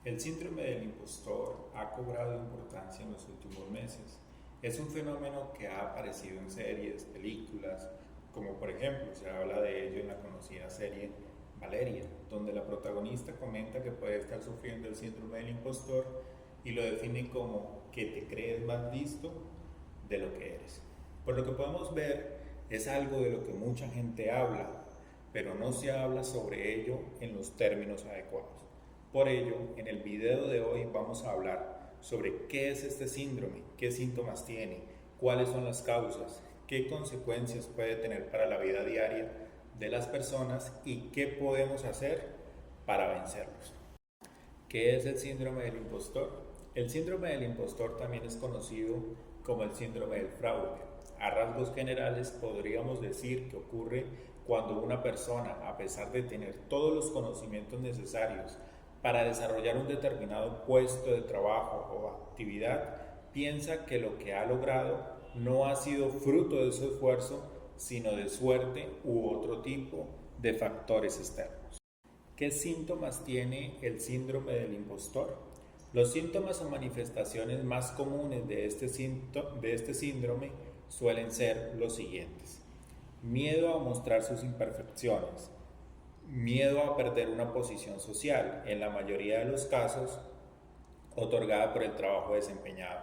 El síndrome del impostor ha cobrado importancia en los últimos meses. Es un fenómeno que ha aparecido en series, películas, como por ejemplo se habla de ello en la conocida serie Valeria, donde la protagonista comenta que puede estar sufriendo el síndrome del impostor y lo define como que te crees más listo de lo que eres. Por lo que podemos ver, es algo de lo que mucha gente habla, pero no se habla sobre ello en los términos adecuados. Por ello, en el video de hoy vamos a hablar sobre qué es este síndrome, qué síntomas tiene, cuáles son las causas, qué consecuencias puede tener para la vida diaria de las personas y qué podemos hacer para vencerlos. ¿Qué es el síndrome del impostor? El síndrome del impostor también es conocido como el síndrome del fraude. A rasgos generales podríamos decir que ocurre cuando una persona, a pesar de tener todos los conocimientos necesarios para desarrollar un determinado puesto de trabajo o actividad, piensa que lo que ha logrado no ha sido fruto de su esfuerzo, sino de suerte u otro tipo de factores externos. ¿Qué síntomas tiene el síndrome del impostor? Los síntomas o manifestaciones más comunes de este síndrome suelen ser los siguientes: miedo a mostrar sus imperfecciones, miedo a perder una posición social, en la mayoría de los casos otorgada por el trabajo desempeñado,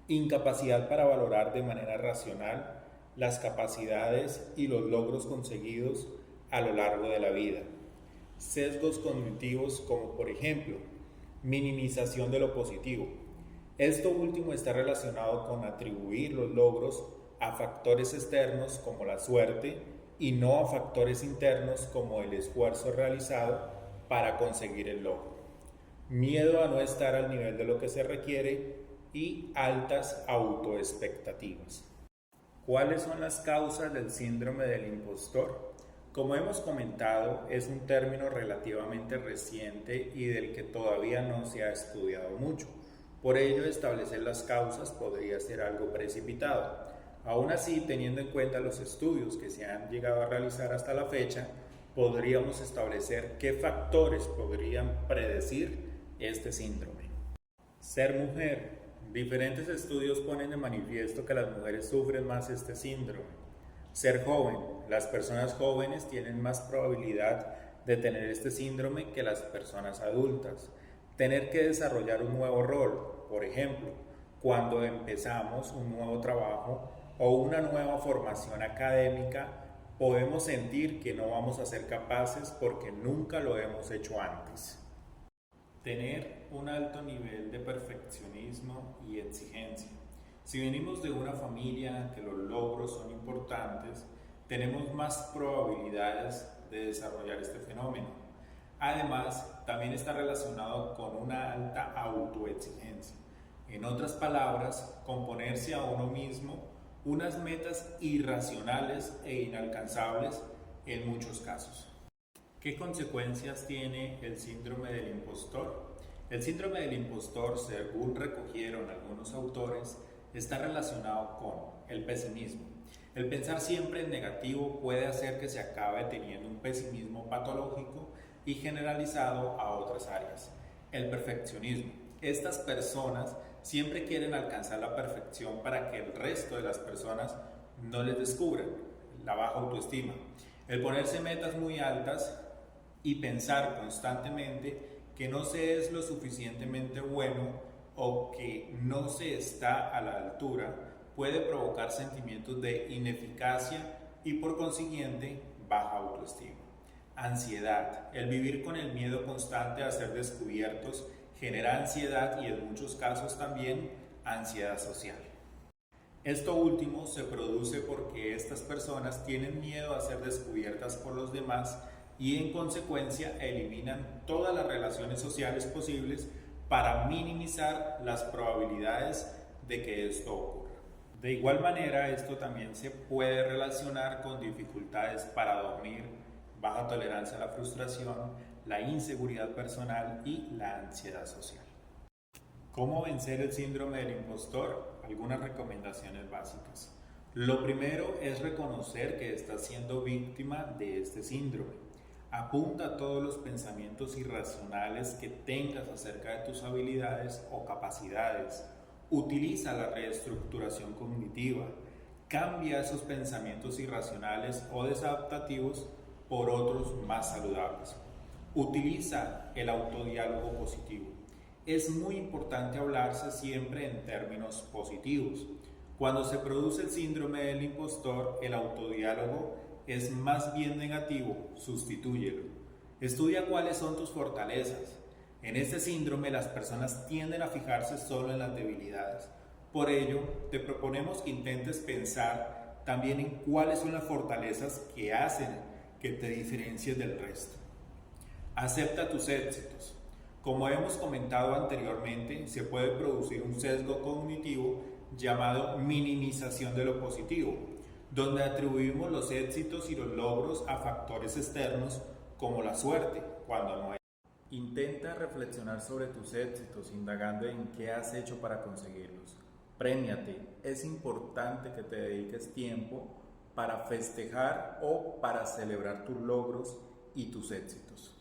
incapacidad para valorar de manera racional las capacidades y los logros conseguidos a lo largo de la vida, sesgos cognitivos como por ejemplo minimización de lo positivo. Esto último está relacionado con atribuir los logros a factores externos como la suerte y no a factores internos como el esfuerzo realizado para conseguir el logro. Miedo a no estar al nivel de lo que se requiere y altas autoexpectativas. ¿Cuáles son las causas del síndrome del impostor? Como hemos comentado, es un término relativamente reciente y del que todavía no se ha estudiado mucho. Por ello, establecer las causas podría ser algo precipitado. Aún así, teniendo en cuenta los estudios que se han llegado a realizar hasta la fecha, podríamos establecer qué factores podrían predecir este síndrome. Ser mujer. Diferentes estudios ponen de manifiesto que las mujeres sufren más este síndrome. Ser joven. Las personas jóvenes tienen más probabilidad de tener este síndrome que las personas adultas. Tener que desarrollar un nuevo rol, por ejemplo, cuando empezamos un nuevo trabajo o una nueva formación académica, podemos sentir que no vamos a ser capaces porque nunca lo hemos hecho antes. Tener un alto nivel de perfeccionismo y exigencia. Si venimos de una familia en que los logros son importantes, tenemos más probabilidades de desarrollar este fenómeno. Además, también está relacionado con una alta autoexigencia. En otras palabras, con ponerse a uno mismo unas metas irracionales e inalcanzables en muchos casos. ¿Qué consecuencias tiene el síndrome del impostor? El síndrome del impostor, según recogieron algunos autores, está relacionado con el pesimismo. El pensar siempre en negativo puede hacer que se acabe teniendo un pesimismo patológico y generalizado a otras áreas. El perfeccionismo. Estas personas siempre quieren alcanzar la perfección para que el resto de las personas no les descubran. La baja autoestima. El ponerse metas muy altas y pensar constantemente que no se es lo suficientemente bueno o que no se está a la altura puede provocar sentimientos de ineficacia y por consiguiente baja autoestima. Ansiedad. El vivir con el miedo constante a ser descubiertos genera ansiedad y en muchos casos también ansiedad social. Esto último se produce porque estas personas tienen miedo a ser descubiertas por los demás y en consecuencia eliminan todas las relaciones sociales posibles para minimizar las probabilidades de que esto ocurra. De igual manera, esto también se puede relacionar con dificultades para dormir, baja tolerancia a la frustración, la inseguridad personal y la ansiedad social. ¿Cómo vencer el síndrome del impostor? Algunas recomendaciones básicas. Lo primero es reconocer que estás siendo víctima de este síndrome. Apunta a todos los pensamientos irracionales que tengas acerca de tus habilidades o capacidades. Utiliza la reestructuración cognitiva. Cambia esos pensamientos irracionales o desadaptativos por otros más saludables. Utiliza el autodiálogo positivo. Es muy importante hablarse siempre en términos positivos. Cuando se produce el síndrome del impostor, el autodiálogo es más bien negativo, sustitúyelo. Estudia cuáles son tus fortalezas. En este síndrome las personas tienden a fijarse solo en las debilidades. Por ello, te proponemos que intentes pensar también en cuáles son las fortalezas que hacen que te diferencies del resto. Acepta tus éxitos. Como hemos comentado anteriormente, se puede producir un sesgo cognitivo llamado minimización de lo positivo, donde atribuimos los éxitos y los logros a factores externos como la suerte, cuando no hay. Intenta reflexionar sobre tus éxitos, indagando en qué has hecho para conseguirlos. Premiate. Es importante que te dediques tiempo para festejar o para celebrar tus logros y tus éxitos.